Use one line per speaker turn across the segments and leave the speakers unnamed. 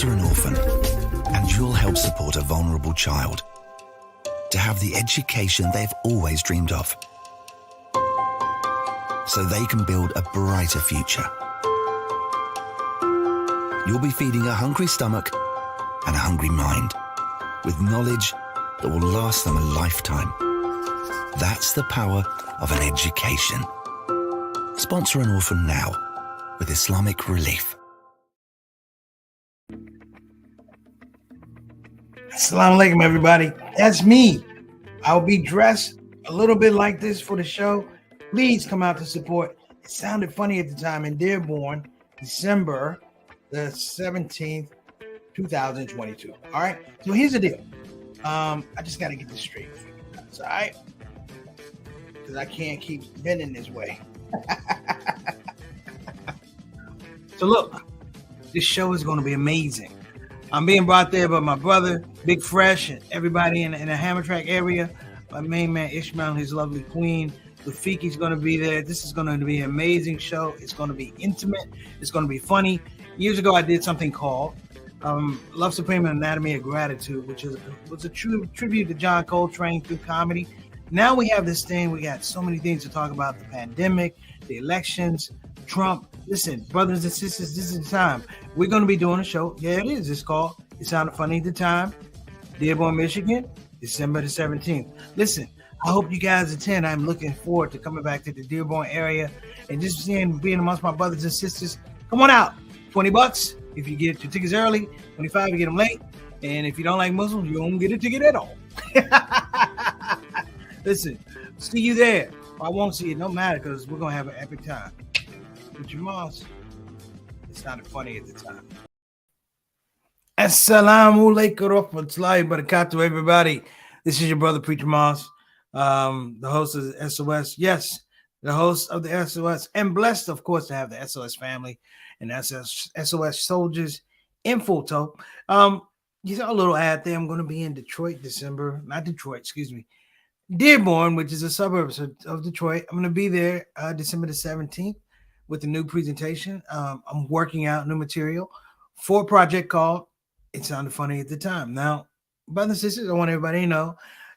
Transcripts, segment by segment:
Sponsor an orphan, and you'll help support a vulnerable child to have the education they've always dreamed of, so they can build a brighter future. You'll be feeding a hungry stomach and a hungry mind with knowledge that will last them a lifetime. That's the power of an education. Sponsor an orphan now with Islamic Relief.
Assalamu alaikum, everybody. That's me. I'll be dressed a little bit like this for the show. Please come out to support. It sounded funny at the time in Dearborn, December the 17th, 2022. All right. So here's the deal. I just got to get this straight. It's all right. Because I can't keep bending this way. So look, this show is going to be amazing. I'm being brought there by my brother, Big Fresh, and everybody in the Hammer Track area. My main man, Ishmael, his lovely queen. Rafiki's going to be there. This is going to be an amazing show. It's going to be intimate. It's going to be funny. Years ago, I did something called Love Supreme and Anatomy of Gratitude, which was a true tribute to John Coltrane through comedy. Now we have this thing. We got so many things to talk about: the pandemic, the elections, Trump. Listen, brothers and sisters, this is the time. We're going to be doing a show. Yeah, it is. It's called It Sounded Funny at the Time, Dearborn, Michigan, December the 17th. Listen, I hope you guys attend. I'm looking forward to coming back to the Dearborn area and just being amongst my brothers and sisters. Come on out. $20 if you get your tickets early. $25 if you get them late. And if you don't like Muslims, you don't get a ticket at all. Listen, see you there. I won't see you. No matter, because we're going to have an epic time. Preacher Moss. It sounded funny at the time. Assalamu alaikum wa rahmatullahi wa barakatuh, everybody. This is your brother, Preacher Moss, the host of the SOS. Yes, the host of the SOS. And blessed, of course, to have the SOS family and SOS soldiers in full tow. You saw a little ad there. I'm going to be in Detroit, Dearborn, which is a suburb of Detroit. I'm going to be there December the 17th with a new presentation. I'm working out new material for a project called It Sounded Funny at the Time. Now, brothers and sisters, I want everybody to know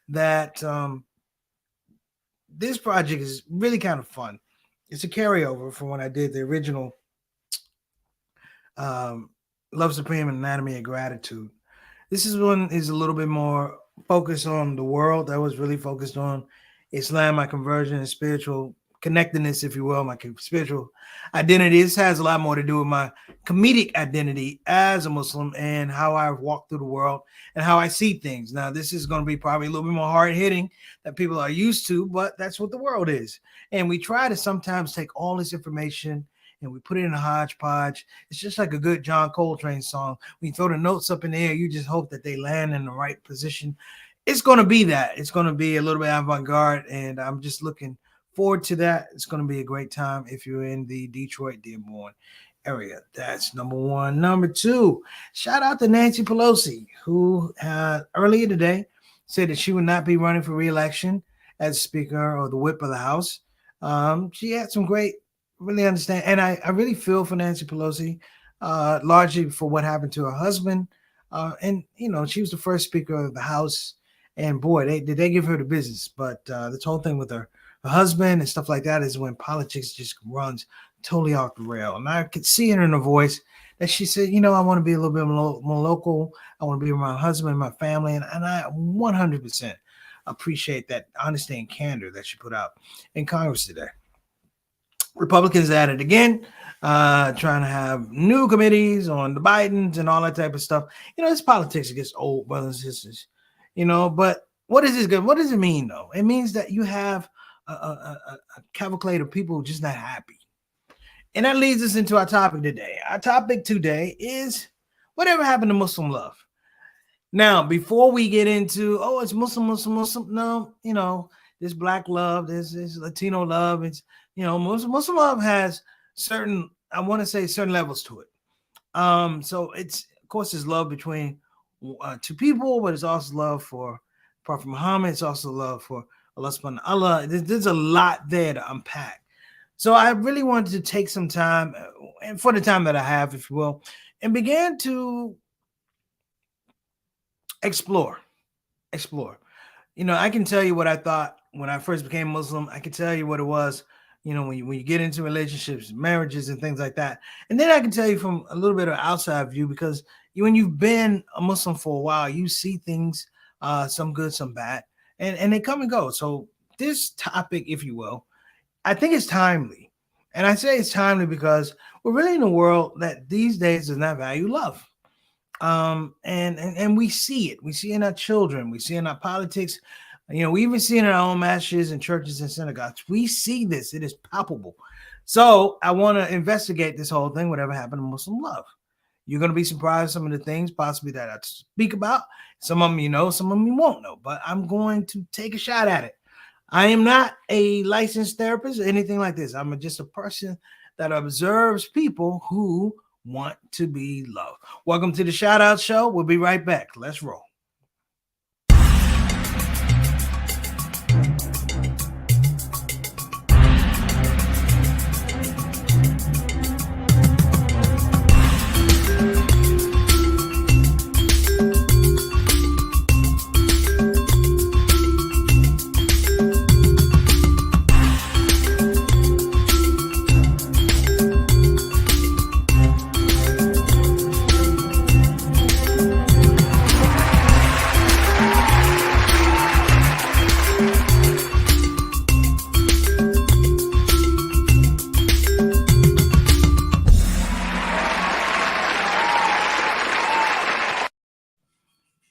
that this project is really kind of fun. It's a carryover from when I did the original Love Supreme and Anatomy of Gratitude. This one is a little bit more focused on the world. That was really focused on Islam, my conversion, and spiritual connectedness, if you will, my spiritual identity. This has a lot more to do with my comedic identity as a Muslim and how I walk through the world and how I see things. Now, this is going to be probably a little bit more hard-hitting than people are used to, but that's what the world is. And we try to sometimes take all this information and we put it in a hodgepodge. It's just like a good John Coltrane song. When you throw the notes up in the air, you just hope that they land in the right position. It's going to be that. It's going to be a little bit avant-garde, and I'm just looking forward to that. It's going to be a great time if you're in the Detroit, Dearborn area. That's number one. Number two, shout out to Nancy Pelosi, who earlier today said that she would not be running for re-election as Speaker or the Whip of the House. She had some great, really understand, and I really feel for Nancy Pelosi, largely for what happened to her husband. And, you know, she was the first Speaker of the House, and boy, did they give her the business. But this whole thing with her husband and stuff like that is when politics just runs totally off the rail. And I could see it in her voice that she said, you know, I want to be a little bit more local. I want to be with my husband, my family. And I 100% appreciate that honesty and candor that she put out in Congress today. Republicans at it again, trying to have new committees on the Bidens and all that type of stuff. You know, this politics gets old, brothers and sisters, you know, but what is this good? What does it mean, though? It means that you have a cavalcade of people just not happy. And that leads us into our topic today. Our topic today is whatever happened to Muslim love. Now, before we get into, it's Muslim, no, you know, this black love, this Latino love, it's, you know, Muslim love has certain levels to it. So it's, of course, it's love between two people, but it's also love for Prophet Muhammad. It's also love for Allah subhanahu wa ta'ala. There's a lot there to unpack. So I really wanted to take some time, and for the time that I have, if you will, and began to explore. I can tell you what I thought when I first became Muslim. I can tell you what it was, when you get into relationships, marriages, and things like that. And then I can tell you from a little bit of outside view, because when you've been a Muslim for a while, you see things, some good, some bad, and they come and go. So this topic, if you will, I think it's timely. And I say it's timely because we're really in a world that these days does not value love. And we see it. We see it in our children. We see it in our politics. We even see it in our own masses and churches and synagogues. We see this. It is palpable. So I want to investigate this whole thing, whatever happened to Muslim love. You're going to be surprised some of the things possibly that I speak about. Some of them you know, some of them you won't know, but I'm going to take a shot at it. I am not a licensed therapist or anything like this. I'm just a person that observes people who want to be loved. Welcome to the Shout Out Show. We'll be right back. Let's roll.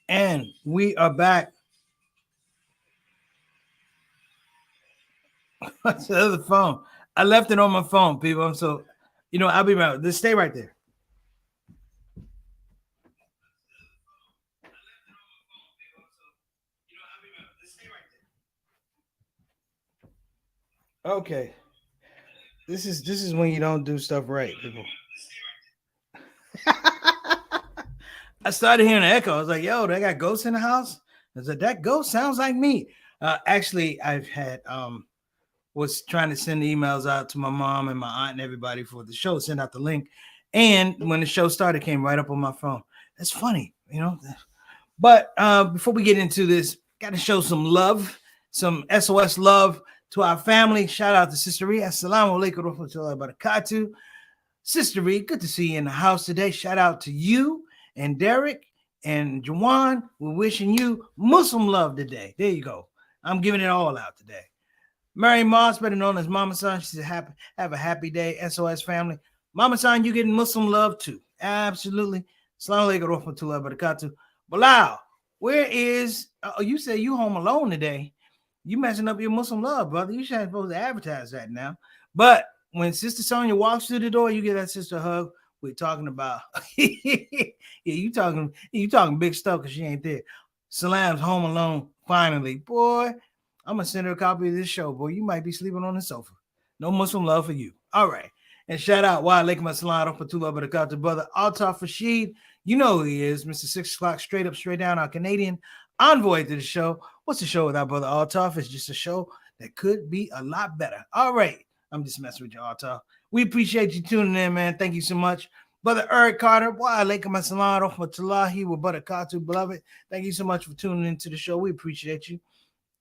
And we are back. What's the other phone? I left it on my phone, people. So, I'll be right. Just stay right there. Okay. This is when you don't do stuff right, people. I started hearing an echo. I was like, yo, they got ghosts in the house. I was like, that ghost sounds like me. Actually, I've had was trying to send emails out to my mom and my aunt and everybody for the show, send out the link. And when the show started, it came right up on my phone. That's funny, But before we get into this, got to show some love, some SOS love to our family. Shout out to Sister Ree. Assalamu alaikum wa rahmatullahi wa barakatuh. Sister Ree, good to see you in the house today. Shout out to you and Derek and Jawan. We're wishing you Muslim love today. There you go. I'm giving it all out today. Mary Moss, better known as Mama San, she said, have a happy day, SOS family. Mama San, you getting Muslim love too. Absolutely. Assalamu alaikum wa rahmatullahi wa barakatuh. Bilal, where is, you say you home alone today. You messing up your Muslim love, brother. You shouldn't supposed to advertise that now. But when Sister Sonia walks through the door, you give that sister a hug. We're talking about, yeah, you talking big stuff because she ain't there. Salam's home alone, finally. Boy, I'm going to send her a copy of this show, boy. You might be sleeping on the sofa. No Muslim love for you. All right. And shout out, wa alaikum assalam rahmatullah barakatuh, brother Altaf Rashid. You know who he is, Mr. 6 o'clock, straight up, straight down, our Canadian envoy to the show. What's the show without brother Altaf? It's just a show that could be a lot better. All right. I'm just messing with you, Altaf. We appreciate you tuning in, man. Thank you so much. Brother Eric Carter, wa alaikum assalam rahmatullahi wa barakatuh, beloved. Thank you so much for tuning into the show. We appreciate you.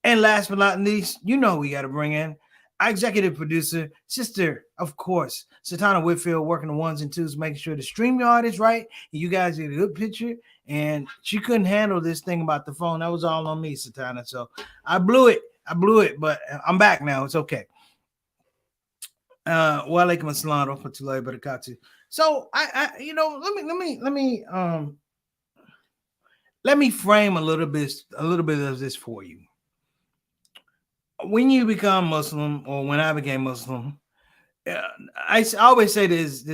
And last but not least, we got to bring in our executive producer, sister, of course, Satana Whitfield, working the ones and twos, making sure the StreamYard is right. You guys get a good picture. And she couldn't handle this thing about the phone. That was all on me, Satana. So I blew it, but I'm back now. It's okay. Wa alaikum assalam rahmatullahi wa barakatuh. So let me frame a little bit of this for you. When you become Muslim, or when I became Muslim, I always say there's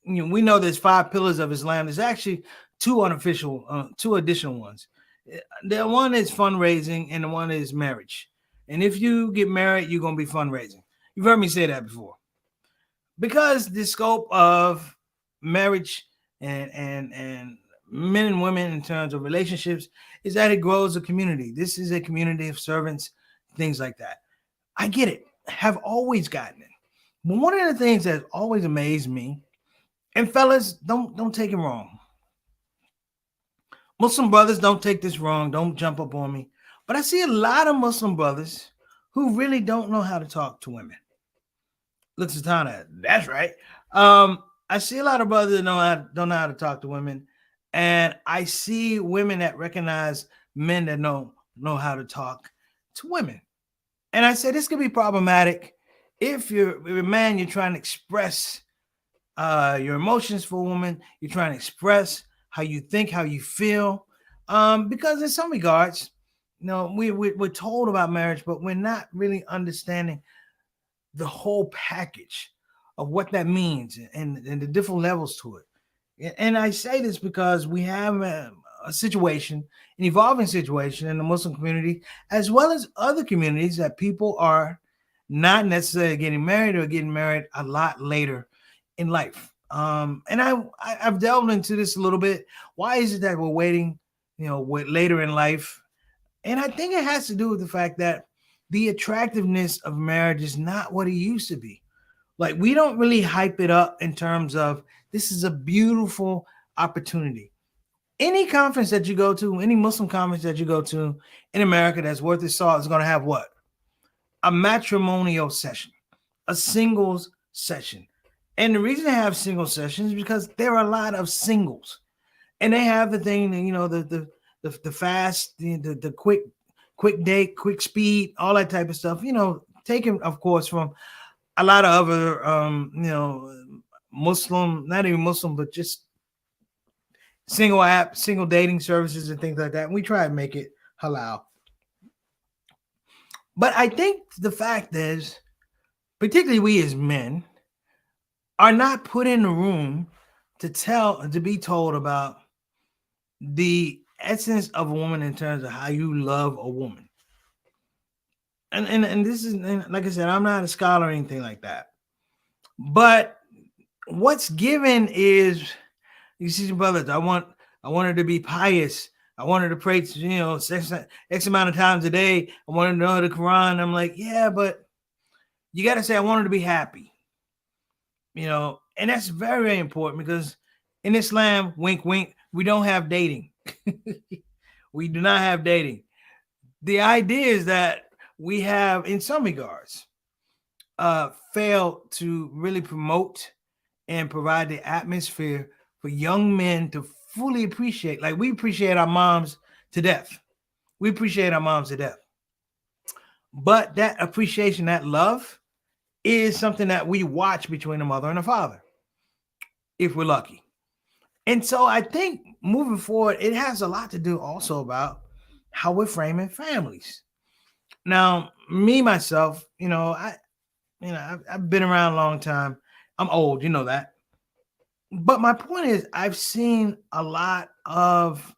we know there's 5 pillars of Islam. There's actually two additional ones. The one is fundraising, and the one is marriage. And if you get married, you're gonna be fundraising. You've heard me say that before. Because the scope of marriage and men and women in terms of relationships is that it grows a community. This is a community of servants, things like that. I get it. Have always gotten it. But one of the things that always amazed me, and fellas, don't take it wrong. Muslim brothers, don't take this wrong. Don't jump up on me. But I see a lot of Muslim brothers who really don't know how to talk to women. Look, Satana, that's right. I see a lot of brothers that don't know how to talk to women, and I see women that recognize men that know how to talk to women. And I say this could be problematic if you're a man, you're trying to express your emotions for a woman, you're trying to express how you think, how you feel. Because in some regards, we're told about marriage, but we're not really understanding the whole package of what that means and the different levels to it. And I say this because we have a situation, an evolving situation in the Muslim community, as well as other communities that people are not necessarily getting married or getting married a lot later in life. And I've delved into this a little bit. Why is it that we're waiting, later in life? And I think it has to do with the fact that the attractiveness of marriage is not what it used to be. Like, we don't really hype it up in terms of this is a beautiful opportunity. Any conference that you go to, any Muslim conference that you go to in America that's worth its salt is going to have what? A matrimonial session, a singles session. And the reason they have single sessions is because there are a lot of singles. And they have the thing, the fast, the quick date, quick speed, all that type of stuff, taken, of course, from a lot of other, Muslim, not even Muslim, but just single dating services and things like that. And we try to make it halal. But I think the fact is, particularly we as men, are not put in the room to be told about the essence of a woman in terms of how you love a woman. And this is, like I said, I'm not a scholar or anything like that. But what's given is, you see, brothers, I want her to be pious. I want her to pray, X amount of times a day. I want her to know the Quran. I'm like, yeah, but you got to say, I want her to be happy. And that's very, very important, because in Islam, wink, wink, we don't have dating. We do not have dating. The idea is that we have, in some regards, failed to really promote and provide the atmosphere for young men to fully appreciate. Like, we appreciate our moms to death. We appreciate our moms to death. But that appreciation, that love, is something that we watch between a mother and a father, if we're lucky. And so I think moving forward, it has a lot to do also about how we're framing families. Now, me, myself, I've been around a long time. I'm old, you know that. But my point is, I've seen a lot of,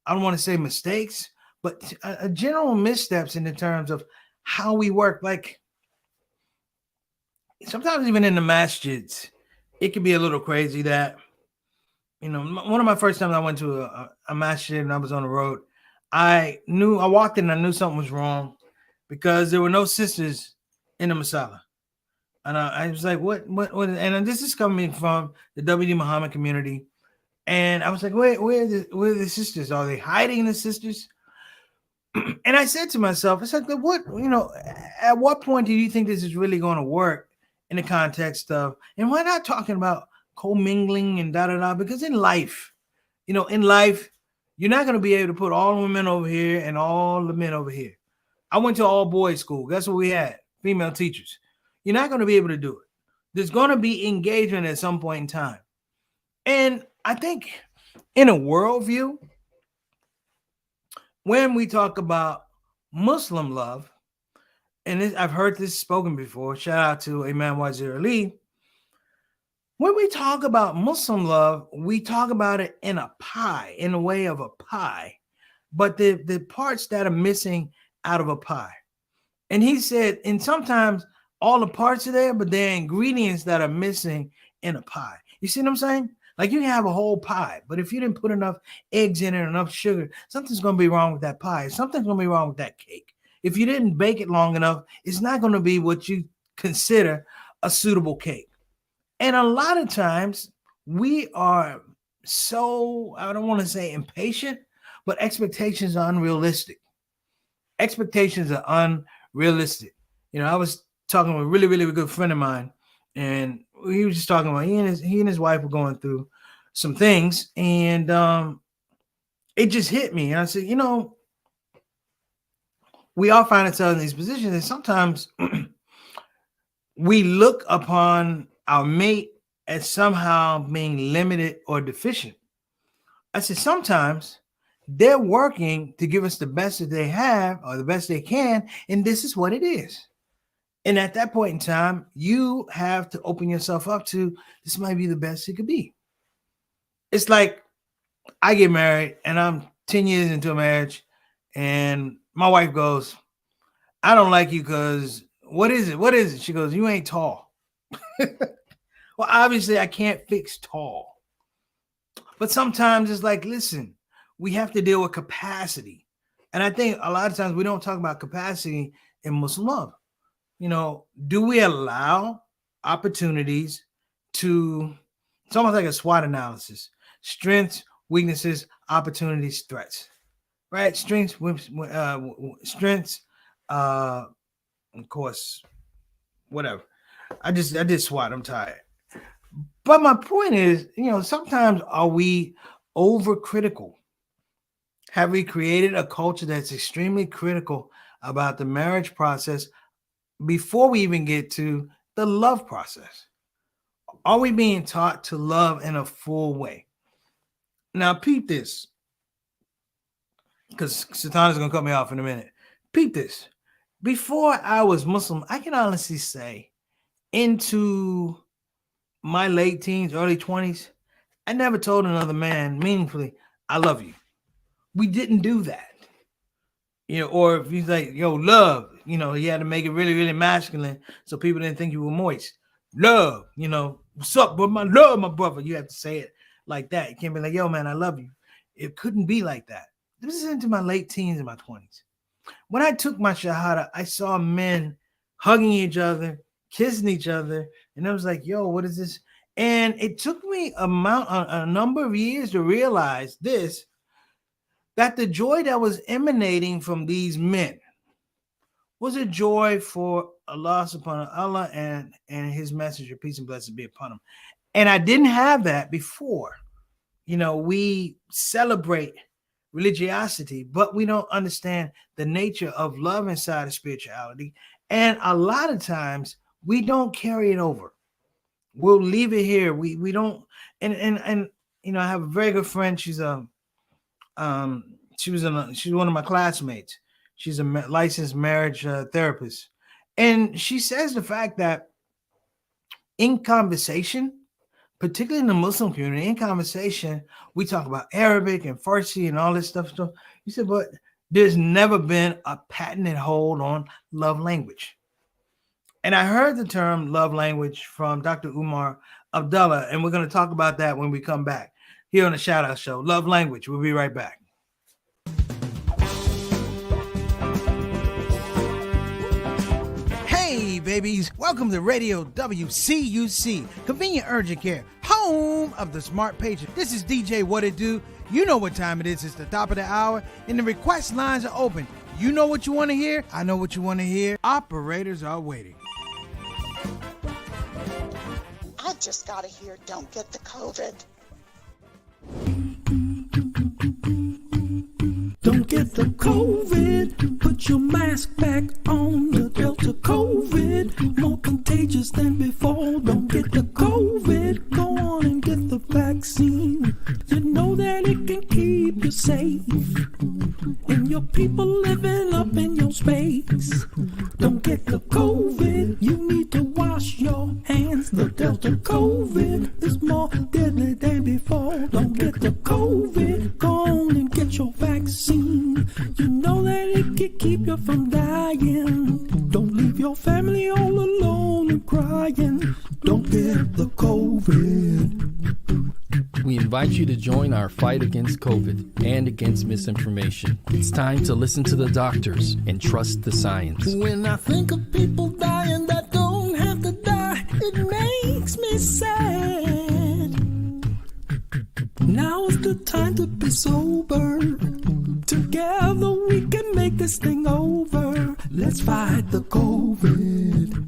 I don't want to say mistakes, but a general missteps in the terms of how we work. Like, sometimes even in the masjids, it can be a little crazy that, one of my first times I went to a masjid and I was on the road, I walked in and I knew something was wrong, because there were no sisters in the masala. And I was like, what? And this is coming from the WD Muhammad community. And I was like, where are the sisters? Are they hiding the sisters? And I said to myself, it's like, at what point do you think this is really going to work in the context of, and we're not talking about commingling and da-da-da, because in life, you're not going to be able to put all the women over here and all the men over here. I went to all boys school. That's what we had, female teachers. You're not going to be able to do it. There's going to be engagement at some point in time. And I think in a worldview, when we talk about Muslim love, and I've heard this spoken before, shout out to Imam Wazir Ali. When we talk about Muslim love, we talk about it in a pie, in a way of a pie, but the parts that are missing out of a pie. And he said, and sometimes all the parts are there, but there are ingredients that are missing in a pie. You see what I'm saying? Like, you can have a whole pie, but if you didn't put enough eggs in it, enough sugar, something's going to be wrong with that pie. Something's going to be wrong with that cake. If you didn't bake it long enough, it's not going to be what you consider a suitable cake. And a lot of times we are so, I don't want to say impatient, but expectations are unrealistic. Expectations are unrealistic. I was talking with a really, really good friend of mine, and he was just talking about he and his wife were going through some things, and it just hit me. And I said, we all find ourselves in these positions, and sometimes we look upon our mate as somehow being limited or deficient. I said, sometimes they're working to give us the best that they have or the best they can, and this is what it is. And at that point in time, you have to open yourself up to this might be the best it could be. It's like I get married and I'm 10 years into a marriage, and my wife goes, I don't like you because what is it? What is it? She goes, you ain't tall. Well, obviously I can't fix tall. But sometimes it's like, listen, we have to deal with capacity. And I think a lot of times we don't talk about capacity in Muslim love. Do we allow opportunities to, it's almost like a SWOT analysis, strengths, weaknesses, opportunities, threats, right? Strengths, of course, whatever. I did SWOT. I'm tired. But my point is, sometimes are we overcritical? Have we created a culture that's extremely critical about the marriage process before we even get to the love process? Are we being taught to love in a full way? Now, peep this, because Satan is going to cut me off in a minute. Peep this. Before I was Muslim, I can honestly say into my late teens, early 20s, I never told another man meaningfully, I love you. We didn't do that. Or if he's like, yo, love, he had to make it really, really masculine so people didn't think you were moist. Love, what's up, bro? My love, my brother. You have to say it like that. You can't be like, yo, man, I love you. It couldn't be like that. This is into my late teens and my 20s. When I took my Shahada, I saw men hugging each other, kissing each other, and I was like, yo, what is this? And it took me a number of years to realize this, that the joy that was emanating from these men was a joy for Allah subhanahu wa ta'ala and his messenger, peace and blessings be upon him. And I didn't have that before. We celebrate religiosity, but we don't understand the nature of love inside of spirituality. And a lot of times we don't carry it over. We'll leave it here. We don't, and I have a very good friend. She's one of my classmates. She's a licensed marriage therapist. And she says the fact that in conversation, particularly in the Muslim community, in conversation, we talk about Arabic and Farsi and all this stuff. You said, but there's never been a patented hold on love language. And I heard the term love language from Dr. Umar Abdullah, and we're going to talk about that when we come back here on the Shout Out Show. Love language. We'll be right back. Hey, babies. Welcome to Radio WCUC, Convenient Urgent Care, home of the smart patient. This is DJ What It Do. You know what time it is. It's the top of the hour, and the request lines are open. You know what you want to hear. I know what you want to hear. Operators are waiting.
I just got to hear don't get the COVID.
Don't get the COVID. Put your mask back on. The Delta COVID, more contagious than before. Don't get the COVID. Go on and get the vaccine. You know that it can keep you safe, and your people living up in your space. Don't get the COVID. You need to wash your hands. The Delta COVID is more deadly than before. Don't get the COVID. Go on and get your vaccine. You know that it can keep you from dying. Don't leave your family all alone and crying. Don't get the COVID.
We invite you to join our fight against COVID and against misinformation. It's time to listen to the doctors and trust the science.
When I think of people dying that don't have to die, it makes me sad. Now's the the time to be sober. Together we can make this thing over. Let's fight the COVID.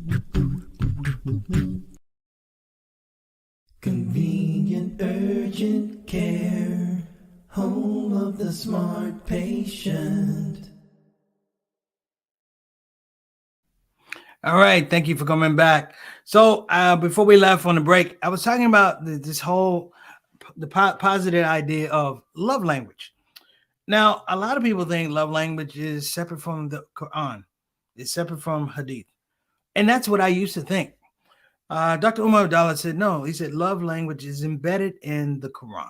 Convenient urgent care, home of the smart patient.
All right, thank you for coming back. So before we left on the break, I was talking about this whole positive idea of love language. Now, a lot of people think love language is separate from the Quran. It's separate from Hadith. And that's what I used to think. Dr. Umar Abdallah said, no, he said love language is embedded in the Quran.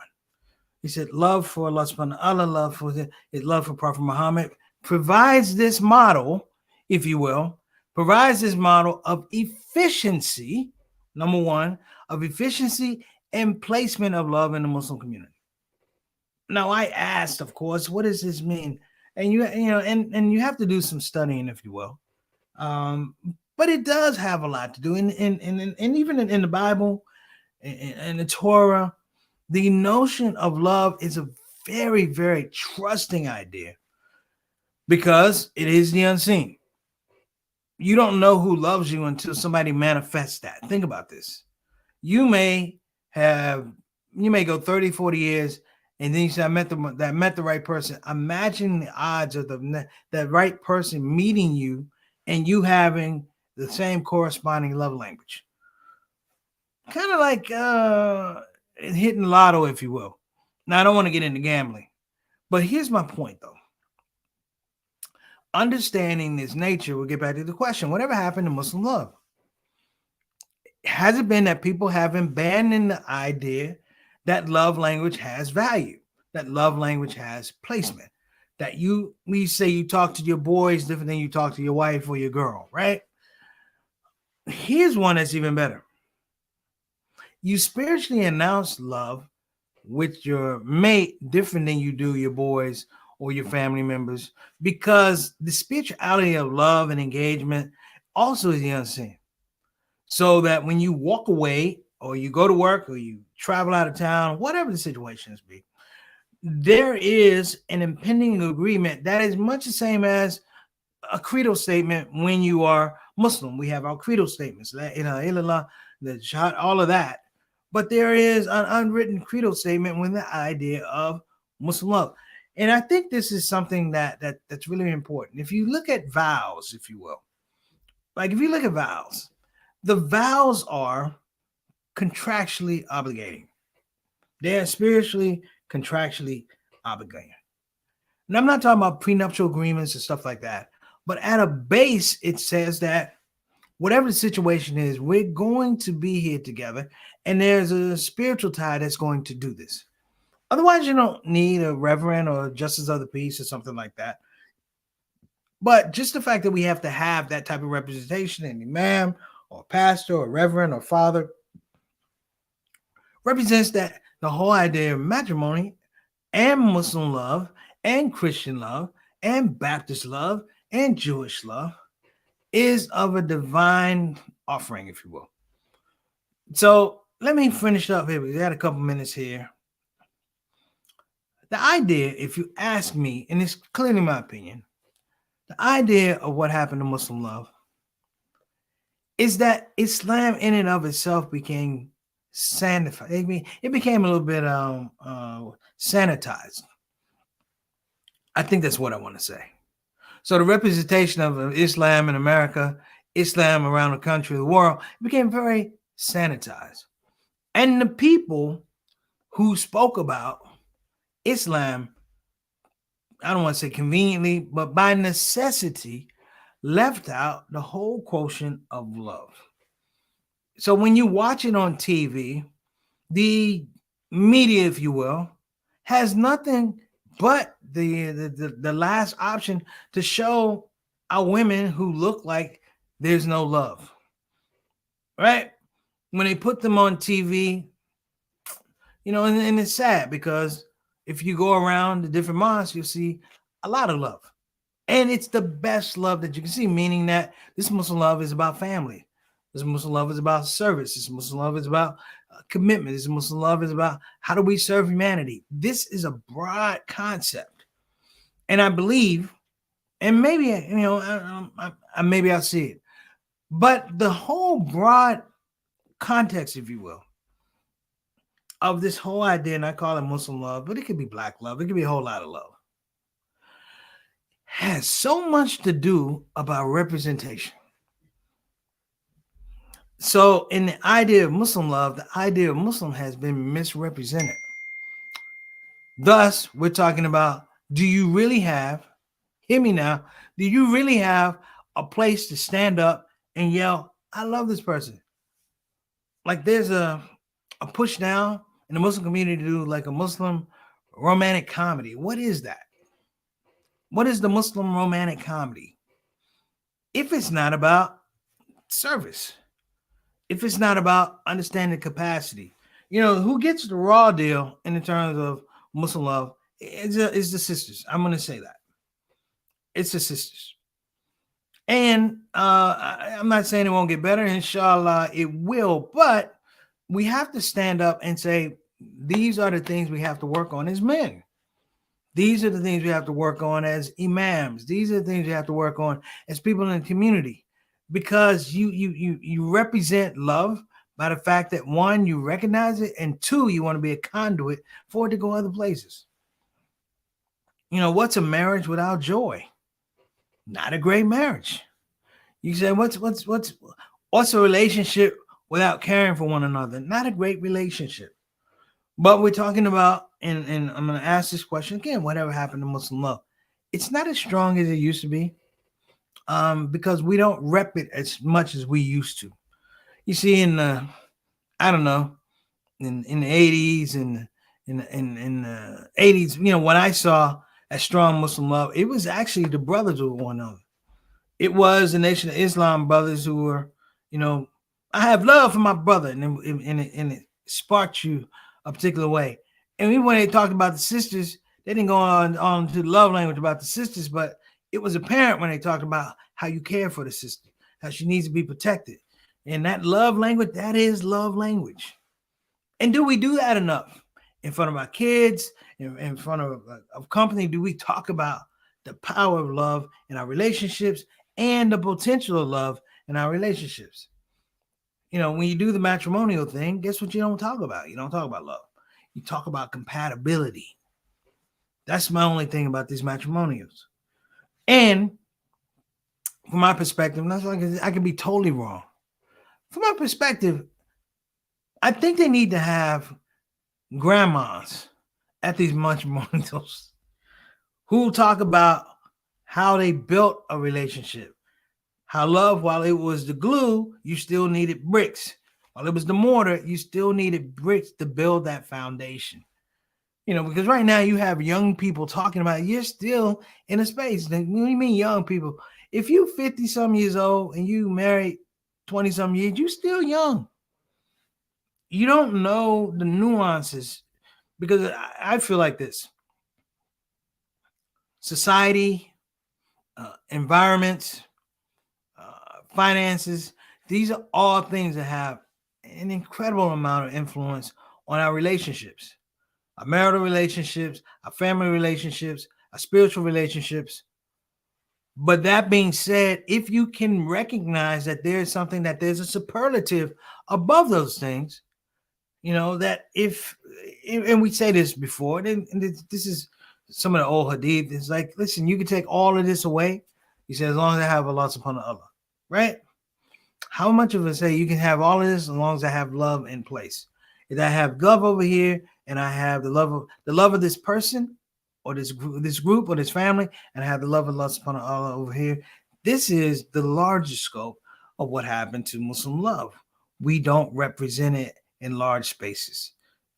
He said love for Allah subhanahu wa ta'ala, love for Prophet Muhammad provides this model, if you will, provides this model of efficiency, number one, of efficiency and placement of love in the Muslim community. Now, I asked, of course, what does this mean? And you have to do some studying, if you will. But it does have a lot to do. And even in the Bible and the Torah, the notion of love is a very, very trusting idea because it is the unseen. You don't know who loves you until somebody manifests that. Think about this. You may go 30, 40 years, and then you say, I met the right person. Imagine the odds of that right person meeting you and you having the same corresponding love language. Kind of like hitting lotto, if you will. Now, I don't want to get into gambling, but here's my point, though. Understanding this nature, we'll get back to the question, whatever happened to Muslim love? Has it been that people have abandoned the idea that love language has value, that love language has placement, that we say you talk to your boys different than you talk to your wife or your girl, right? Here's one that's even better. You spiritually announce love with your mate different than you do your boys or your family members, because the spirituality of love and engagement also is the unseen. So that when you walk away or you go to work or you travel out of town, whatever the situation is be, there is an impending agreement that is much the same as a credo statement when you are Muslim. We have our credo statements, La ilaha illallah, the ShOUT, all of that. But there is an unwritten credo statement with the idea of Muslim love. And I think this is something that's really important. If you look at vows, if you will, like if you look at vows, the vows are contractually obligating. They are spiritually, contractually obligating. And I'm not talking about prenuptial agreements and stuff like that, but at a base, it says that whatever the situation is, we're going to be here together, and there's a spiritual tie that's going to do this. Otherwise, you don't need a reverend or justice of the peace or something like that. But just the fact that we have to have that type of representation, an imam or pastor or reverend or father, represents that the whole idea of matrimony and Muslim love and Christian love and Baptist love and Jewish love is of a divine offering, if you will. So let me finish up here. We got a couple minutes here. The idea, if you ask me, and it's clearly my opinion, the idea of what happened to Muslim love is that Islam in and of itself became sanctified. It became a little bit sanitized. I think that's what I want to say. So the representation of Islam in America, Islam around the country, the world, it became very sanitized. And the people who spoke about Islam, I don't want to say conveniently, but by necessity, left out the whole quotient of love. So when you watch it on TV, the media, if you will, has nothing but the last option to show our women who look like there's no love, right? When they put them on TV, and it's sad because if you go around the different mosques, you'll see a lot of love. And it's the best love that you can see, meaning that this Muslim love is about family. This Muslim love is about service. This Muslim love is about commitment. This Muslim love is about how do we serve humanity. This is a broad concept, and I believe, and maybe maybe I'll see it, but the whole broad context, if you will, of this whole idea, and I call it Muslim love, but it could be black love, it could be a whole lot of love, has so much to do about representation. So in the idea of Muslim love, the idea of Muslim has been misrepresented. Thus, we're talking about, do you really have, hear me now, do you really have a place to stand up and yell, I love this person? Like there's a push now in the Muslim community to do like a Muslim romantic comedy. What is that? What is the Muslim romantic comedy? If it's not about service, if it's not about understanding capacity, who gets the raw deal in the terms of Muslim love is the sisters. I'm going to say that. It's the sisters. And I'm not saying it won't get better. Inshallah, it will. But we have to stand up and say, these are the things we have to work on as men. These are the things we have to work on as imams. These are the things we have to work on as people in the community. Because you represent love by the fact that, one, you recognize it, and two, you want to be a conduit for it to go other places. What's a marriage without joy? Not a great marriage. You say, what's a relationship without caring for one another? Not a great relationship. But we're talking about, and I'm going to ask this question again, whatever happened to Muslim love? It's not as strong as it used to be. Because we don't rep it as much as we used to. You see, in the 80s and in the 80s, when I saw a strong Muslim love, it was actually the brothers who were one another. It was the Nation of Islam brothers who were, I have love for my brother, and it sparked you a particular way. And even when they talked about the sisters, they didn't go on to the love language about the sisters, but it was apparent when they talked about how you care for the sister, how she needs to be protected. And that love language, that is love language. And do we do that enough in front of our kids, in front of company? Do we talk about the power of love in our relationships and the potential of love in our relationships? When you do the matrimonial thing, guess what you don't talk about? You don't talk about love. You talk about compatibility. That's my only thing about these matrimonials. And from my perspective, that's like I can be totally wrong. From my perspective, I think they need to have grandmas at these matrimonials who talk about how they built a relationship. How love, while it was the glue, you still needed bricks. While it was the mortar, you still needed bricks to build that foundation. Because right now you have young people talking about, you're still in a space. What do you mean young people? If you 50-some years old and you married 20-some years, you're still young. You don't know the nuances, because I feel like this. Society, environments, finances, these are all things that have an incredible amount of influence on our relationships. Our marital relationships, our family relationships, our spiritual relationships. But that being said, if you can recognize that there's something, that there's a superlative above those things, that and we say this before, and this is some of the old hadith. It's like, listen, you can take all of this away. He said, as long as I have Allah subhanahu wa ta'ala, right? How much of us say you can have all of this as long as I have love in place? If I have love over here, and I have the love of this person, or this group, or this family, and I have the love of Allah subhanahu wa ta'ala over here. This is the largest scope of what happened to Muslim love. We don't represent it in large spaces.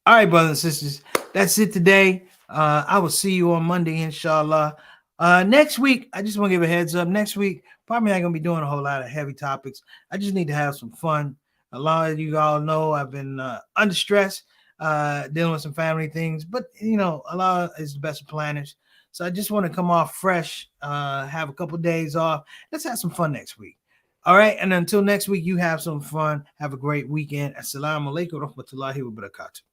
All right, brothers and sisters, that's it today. I will see you on Monday, inshallah. Next week, I just want to give a heads up. Next week, probably not going to be doing a whole lot of heavy topics. I just need to have some fun. A lot of you all know I've been under stress, dealing with some family things, but Allah is the best of planners. So I just want to come off fresh, have a couple of days off. Let's have some fun next week. All right. And until next week, you have some fun. Have a great weekend. Assalamu alaikum wa rahmatullahi wa barakatuh.